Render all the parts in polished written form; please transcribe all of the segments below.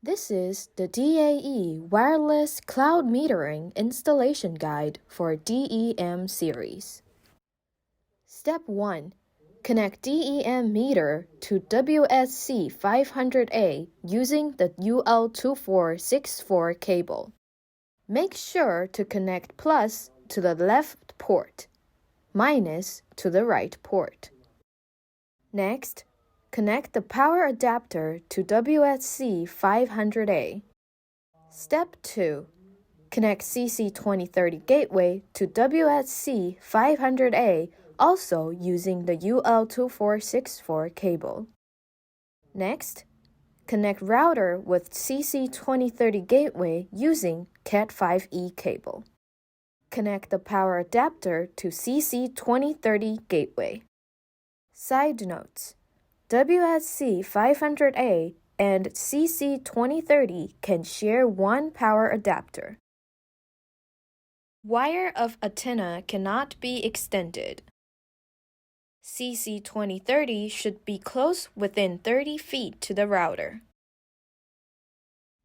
This is the DAE Wireless Cloud Metering Installation Guide for DEM series. Step 1. Connect DEM meter to WSC500A using the UL2464 cable. Make sure to connect plus to the left port, minus to the right port. Next, connect the power adapter to WSC500A. Step 2. Connect CC2030 Gateway to WSC500A also using the UL2464 cable. Next, connect router with CC2030 Gateway using Cat5e cable. Connect the power adapter to CC2030 Gateway. Side notes: WSC500A and CC2030 can share one power adapter. Wire of antenna cannot be extended. CC2030 should be close within 30 feet to the router.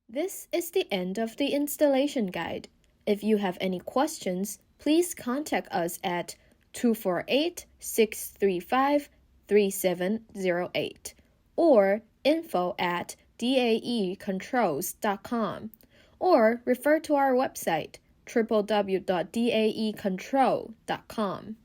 This is the end of the installation guide. If you have any questions, please contact us at 248-635-3708 or info@daecontrols.com, or refer to our website www.daecontrol.com.